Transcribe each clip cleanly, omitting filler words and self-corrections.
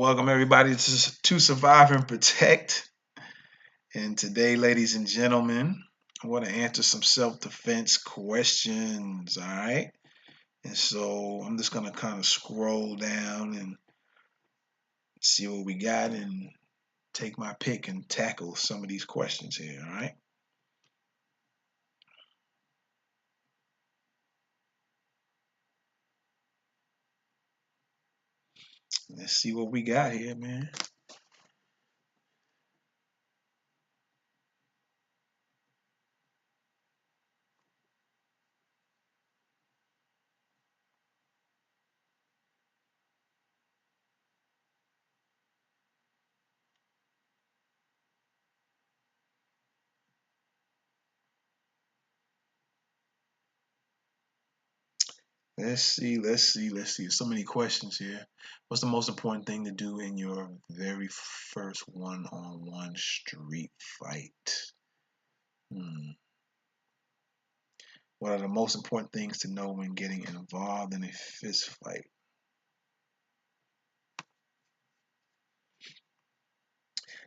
Welcome everybody to Survive and Protect. And today, ladies and gentlemen, I want to answer some self-defense questions. All right. And so I'm just gonna kind of scroll down and see what we got and take my pick and tackle some of these questions here. All right. Let's see what we got here, man. Let's see. So many questions here. What's the most important thing to do in your very first one-on-one street fight? Hmm. What are the most important things to know when getting involved in a fist fight?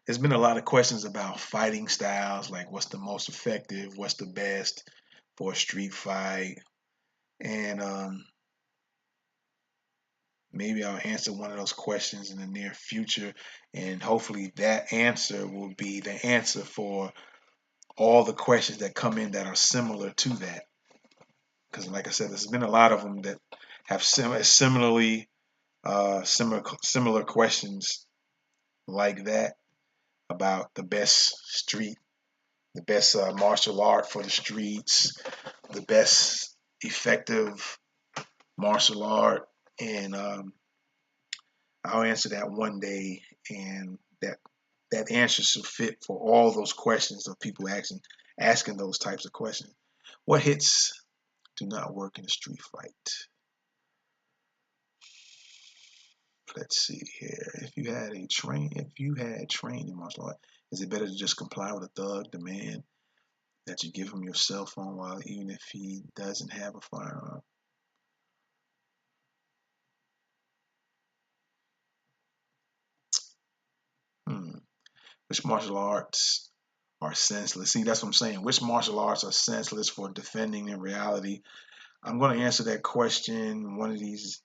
There's been a lot of questions about fighting styles, like what's the most effective, what's the best for a street fight, and maybe I'll answer one of those questions in the near future, and hopefully that answer will be the answer for all the questions that come in that are similar to that. Because, like I said, there's been a lot of them that have similar questions like that about the best street, the best martial art for the streets, the best effective martial art, and I'll answer that one day, and that answer should fit for all those questions of people asking those types of questions. What hits do not work in a street fight? Let's see here. If you had trained in martial art, is it better to just comply with a thug demand that you give him your cell phone while even if he doesn't have a firearm? Hmm. Which martial arts are senseless? See, that's what I'm saying. Which martial arts are senseless for defending in reality? I'm going to answer that question one of these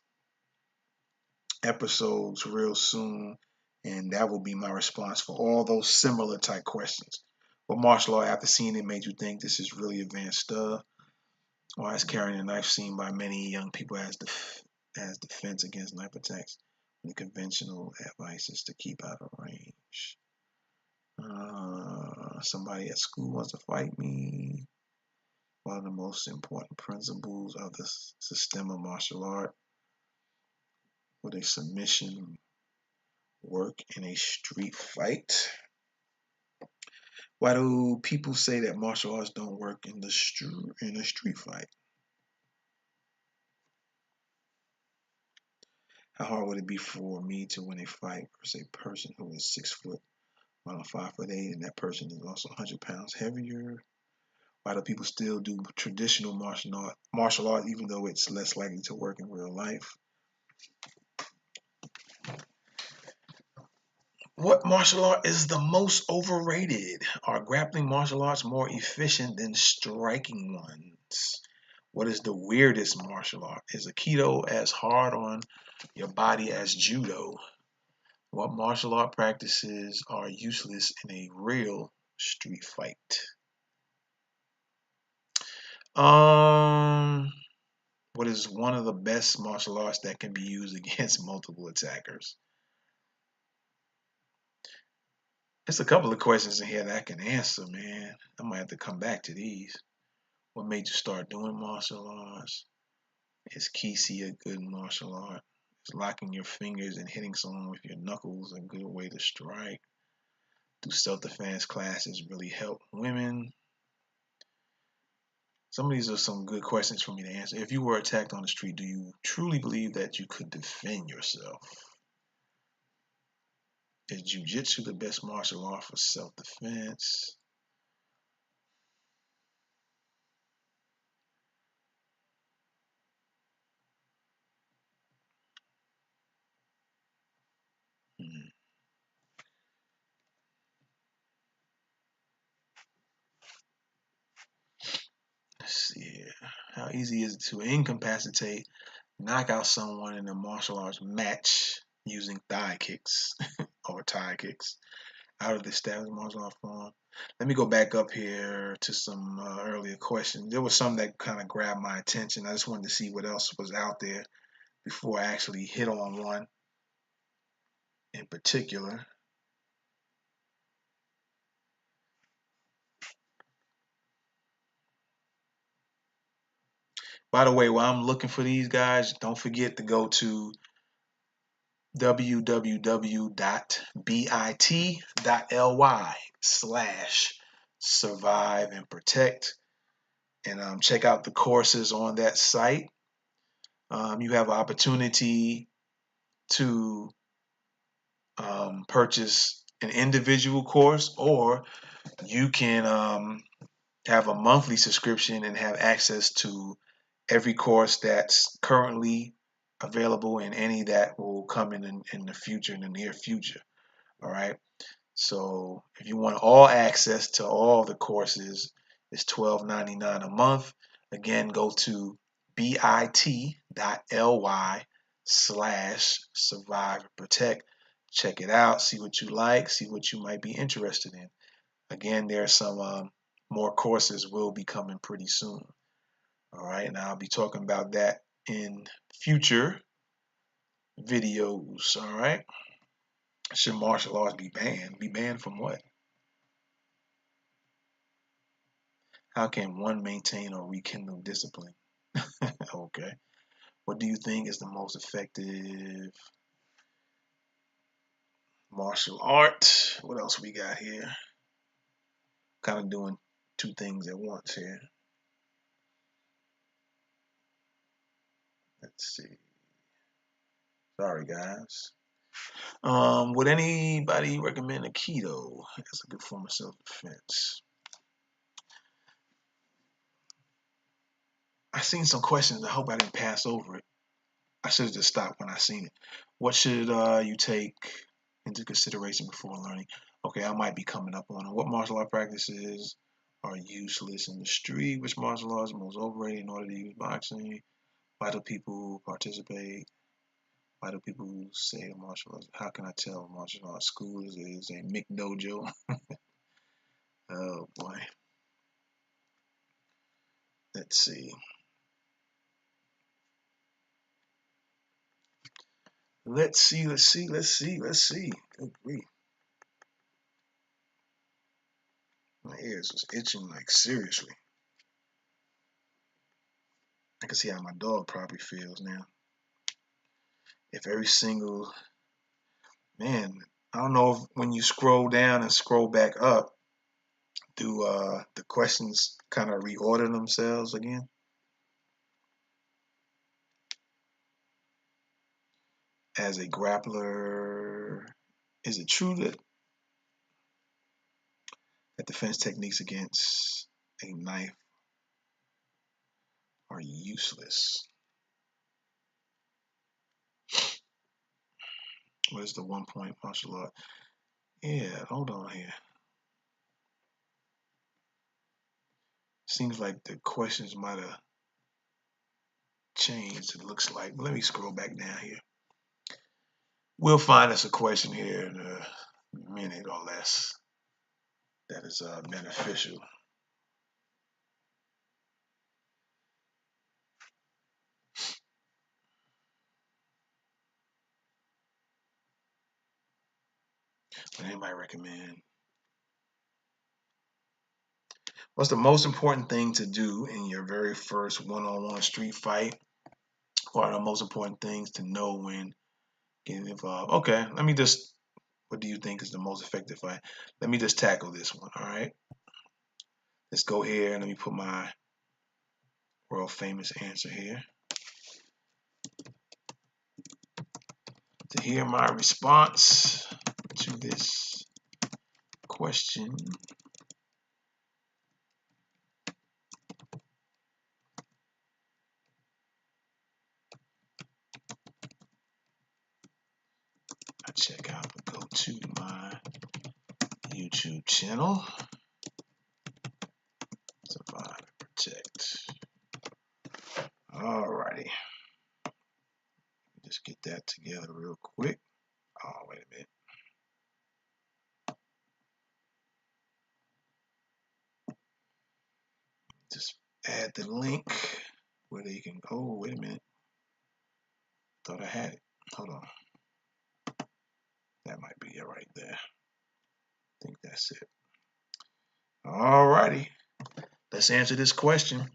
episodes real soon, and that will be my response for all those similar type questions. What martial art, after seeing it, made you think this is really advanced stuff? Why is carrying a knife seen by many young people as defense against knife attacks? The conventional advice is to keep out of range. Somebody at school wants to fight me. One of the most important principles of the system of martial art, would a submission work in a street fight? Why do people say that martial arts don't work in a street fight? How hard would it be for me to win a fight versus a person who is 6 foot while I'm 5'8", and that person is also 100 pounds heavier? Why do people still do traditional martial art even though it's less likely to work in real life? What martial art is the most overrated? Are grappling martial arts more efficient than striking ones? What is the weirdest martial art? Is Aikido as hard on your body as judo? What martial art practices are useless in a real street fight? Um, what is one of the best martial arts that can be used against multiple attackers? There's a couple of questions in here that I can answer, man. I might have to come back to these. What made you start doing martial arts? Is Kisi a good martial art? Is locking your fingers and hitting someone with your knuckles a good way to strike? Do self-defense classes really help women? Some of these are some good questions for me to answer. If you were attacked on the street, do you truly believe that you could defend yourself? Is jiu-jitsu the best martial art for self-defense? How easy is it to incapacitate, knock out someone in a martial arts match using thigh kicks or tie kicks out of the established martial art form? Let me go back up here to some earlier questions. There was some that kind of grabbed my attention. I just wanted to see what else was out there before I actually hit on one in particular. By the way, while I'm looking for these guys, don't forget to go to www.bit.ly/survive and protect and check out the courses on that site. You have an opportunity to purchase an individual course, or you can have a monthly subscription and have access to every course that's currently available and any that will come in the future, in the near future. All right. So if you want all access to all the courses, it's $12.99 a month. Again, go to bit.ly/survive and protect. Check it out, see what you like, see what you might be interested in. Again, there are some more courses will be coming pretty soon. All right, and I'll be talking about that in future videos. All right. Should martial arts be banned? Be banned from what? How can one maintain or rekindle discipline? Okay. What do you think is the most effective martial art? What else we got here? Kind of doing two things at once here. Let's see. Sorry, guys. Would anybody recommend Aikido as a good form of self-defense? I seen some questions. I hope I didn't pass over it. I should have just stopped when I seen it. What should you take into consideration before learning? Okay, I might be coming up on it. What martial art practices are useless in the street? Which martial arts are most overrated in order to use boxing? Why do people participate? Why do people say martial arts? How can I tell martial arts school is a McDojo? Oh boy. Let's see. Let's see. Good grief. My ears is itching like seriously. I can see how my dog probably feels now. If every single man, I don't know if when you scroll down and scroll back up, do the questions kind of reorder themselves again? As a grappler, is it true that defense techniques against a knife are useless? What is the 1 point martial art? Yeah, hold on here. Seems like the questions might have changed, it looks like. But let me scroll back down here. We'll find us a question here in a minute or less that is beneficial. What anybody recommend? What's the most important thing to do in your very first one-on-one street fight? What are the most important things to know when getting involved? Okay, let me just, what do you think is the most effective fight? Let me just tackle this one, all right? Let's go here and let me put my world famous answer here. To hear my response to this question, I check out and go to my YouTube channel, Survive and Protect. righty. Just get that together real quick. Oh, wait a minute. Just add the link where they can go. Wait a minute. Thought I had it. Hold on. That might be it right there. I think that's it. All righty. Let's answer this question.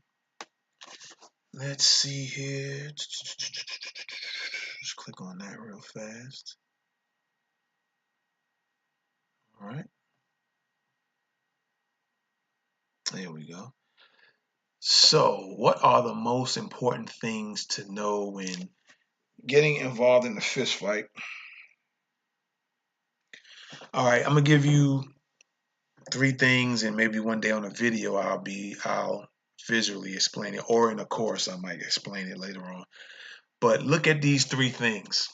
Let's see here. Just click on that real fast. All right. There we go. So, what are the most important things to know when getting involved in a fist fight? All right, I'm gonna give you 3 things, and maybe one day on a video I'll visually explain it, or in a course I might explain it later on. But look at these 3 things.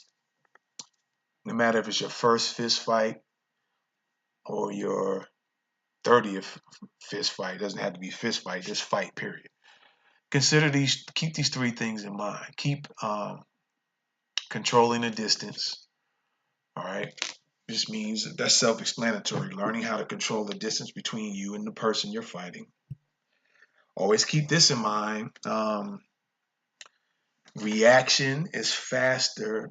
No matter if it's your first fist fight or your 30th fist fight, it doesn't have to be fist fight, just fight, period. Keep these 3 things in mind. Keep controlling the distance. All right. This means that's self-explanatory. Learning how to control the distance between you and the person you're fighting. Always keep this in mind. Action is faster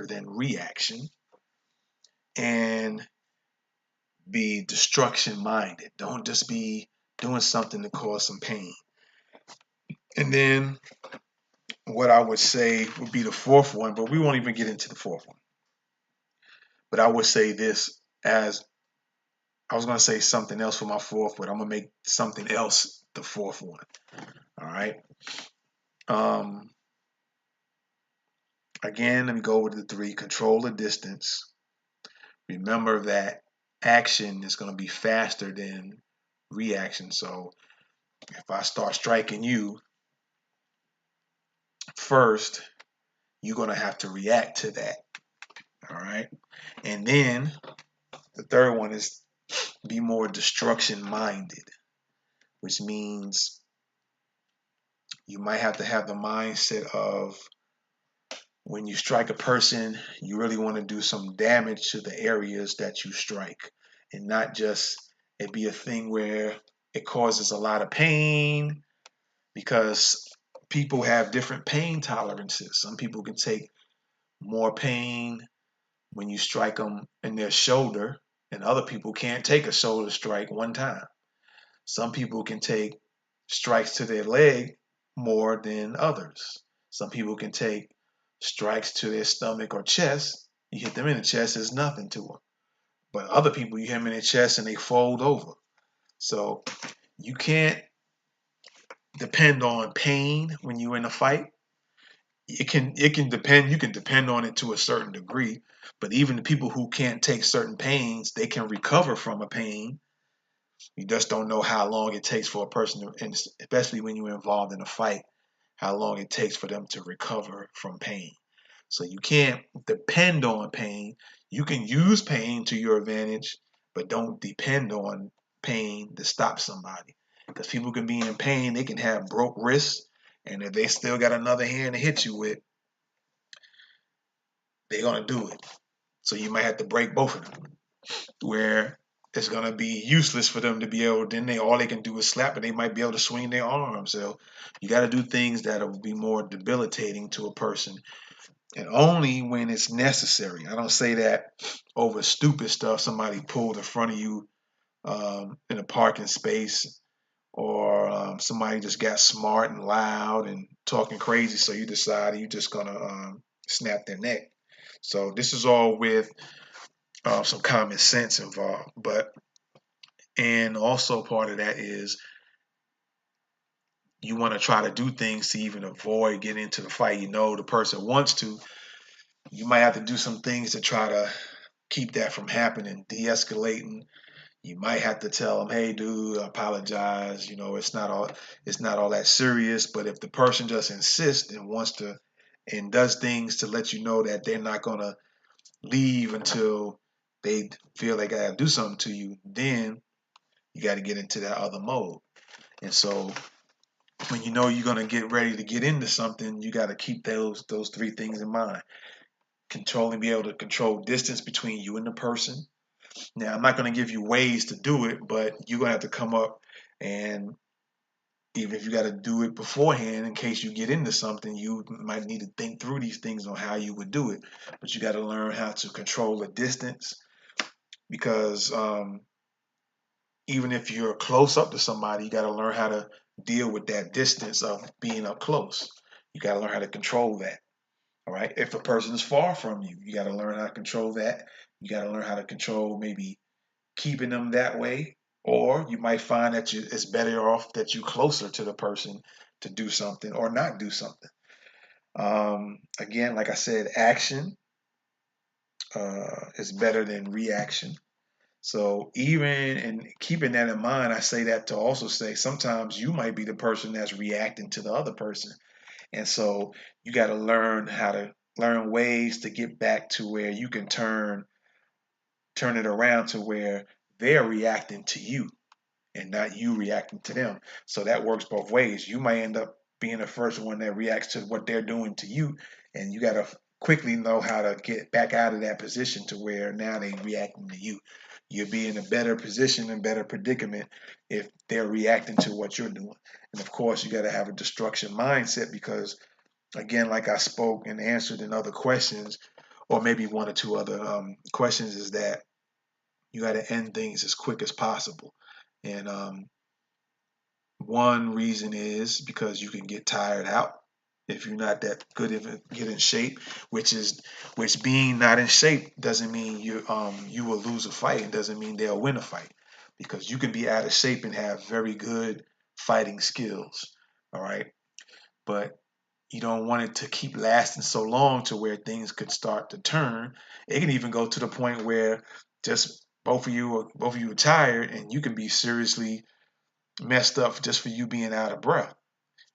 than reaction. And be destruction minded. Don't just be doing something to cause some pain. And then what I would say would be the 4th one, but we won't even get into the 4th one. But I would say this as I was going to say something else for my 4th, but I'm going to make something else the 4th one. All right. Again, let me go over the 3. Control the distance. Remember that action is going to be faster than reaction. So if I start striking you first, you're going to have to react to that. All right. And then the 3rd one is be more destruction minded, which means you might have to have the mindset of when you strike a person, you really want to do some damage to the areas that you strike, and not just it be a thing where it causes a lot of pain, because people have different pain tolerances. Some people can take more pain when you strike them in their shoulder, and other people can't take a shoulder strike one time. Some people can take strikes to their leg more than others. Some people can take strikes to their stomach or chest. You hit them in the chest, it's nothing to them. But other people, you hit them in the chest and they fold over. So you can't depend on pain when you're in a fight. It can depend. You can depend on it to a certain degree. But even the people who can't take certain pains, they can recover from a pain. You just don't know how long it takes for a person to, and especially when you're involved in a fight, how long it takes for them to recover from pain. So you can't depend on pain. You can use pain to your advantage, but don't depend on pain to stop somebody. Because people can be in pain, they can have broke wrists, and if they still got another hand to hit you with, they're gonna do it. So you might have to break both of them, where it's gonna be useless for them to be able. Then all they can do is slap, and they might be able to swing their arm. So you got to do things that will be more debilitating to a person, and only when it's necessary. I don't say that over stupid stuff. Somebody pulled in front of you in a parking space, or somebody just got smart and loud and talking crazy, so you decide you're just gonna snap their neck. So this is all with some common sense involved. And also part of that is you want to try to do things to even avoid getting into the fight. You know the person wants to. You might have to do some things to try to keep that from happening, de-escalating. You might have to tell them, "Hey, dude, I apologize. You know, it's not all that serious." But if the person just insists and wants to and does things to let you know that they're not gonna leave until they feel they gotta do something to you, then you got to get into that other mode. And so when you know you're going to get ready to get into something, you got to keep those three things in mind. Be able to control distance between you and the person. Now, I'm not going to give you ways to do it, but you're going to have to come up, and even if you got to do it beforehand in case you get into something, you might need to think through these things on how you would do it. But you got to learn how to control the distance, because even if you're close up to somebody, you got to learn how to deal with that distance of being up close. You got to learn how to control that. All right. If a person is far from you, you got to learn how to control that. You got to learn how to control maybe keeping them that way. Or you might find that it's better off that you closer to the person to do something or not do something. Again, like I said, action is better than reaction. So even in keeping that in mind, I say that to also say sometimes you might be the person that's reacting to the other person. And so you got to learn ways to get back to where you can turn it around to where they're reacting to you and not you reacting to them. So that works both ways. You might end up being the first one that reacts to what they're doing to you, and you got to quickly know how to get back out of that position to where now they reacting to you. You'll be in a better position and better predicament if they're reacting to what you're doing. And of course, you got to have a destruction mindset because, again, like I spoke and answered in other questions, or maybe one or two other questions, is that you got to end things as quick as possible. And one reason is because you can get tired out if you're not that good at get in shape, which being not in shape doesn't mean you will lose a fight. It doesn't mean they'll win a fight, because you can be out of shape and have very good fighting skills. All right, but you don't want it to keep lasting so long to where things could start to turn. It can even go to the point where just both of you are tired and you can be seriously messed up just for you being out of breath.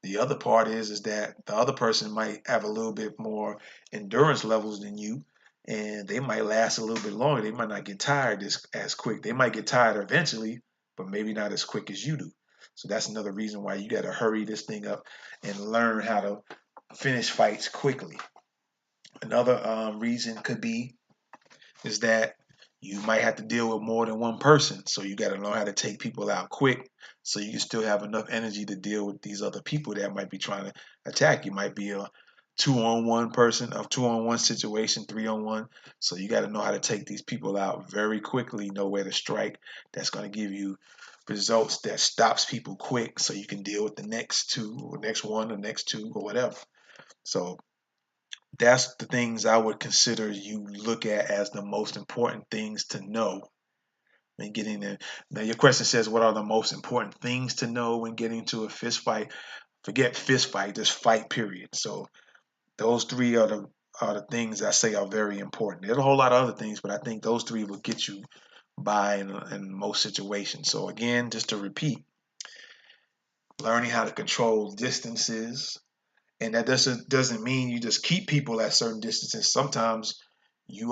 The other part is that the other person might have a little bit more endurance levels than you, and they might last a little bit longer. They might not get tired as quick. They might get tired eventually, but maybe not as quick as you do. So that's another reason why you got to hurry this thing up and learn how to finish fights quickly. Another reason could be is that you might have to deal with more than one person. So you got to know how to take people out quick so you can still have enough energy to deal with these other people that might be trying to attack. You might be a 2-on-1 person, a 2-on-1 situation, 3-on-1. So you got to know how to take these people out very quickly, know where to strike. That's going to give you results that stops people quick so you can deal with the next two or next one or next two or whatever. So that's the things I would consider you look at as the most important things to know when getting there. Now, your question says, what are the most important things to know when getting to a fist fight? Forget fist fight, just fight, period. So those three are the things I say are very important. There's a whole lot of other things, but I think those three will get you by in most situations. So again, just to repeat, learning how to control distances, and that doesn't mean you just keep people at certain distances. Sometimes you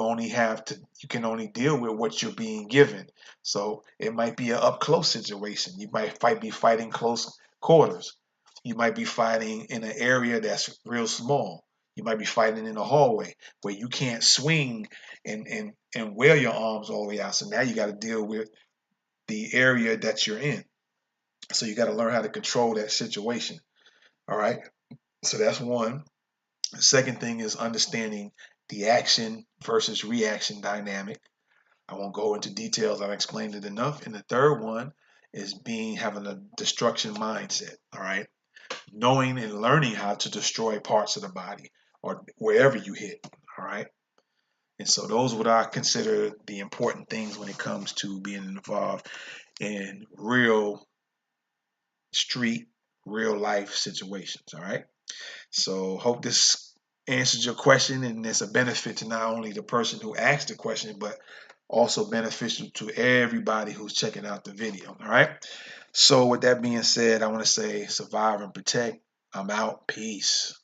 can only deal with what you're being given. So it might be an up close situation. You might be fighting close quarters. You might be fighting in an area that's real small. You might be fighting in a hallway where you can't swing and wear your arms all the way out. So now you got to deal with the area that you're in. So you got to learn how to control that situation. All right. So that's one. The second thing is understanding the action versus reaction dynamic. I won't go into details. I've explained it enough. And the third one is having a destruction mindset. All right. Knowing and learning how to destroy parts of the body or wherever you hit. All right. And so those would I consider the important things when it comes to being involved in real street, real life situations. All right. So hope this answers your question, and it's a benefit to not only the person who asked the question, but also beneficial to everybody who's checking out the video. All right. So with that being said, I want to say survive and protect. I'm out. Peace.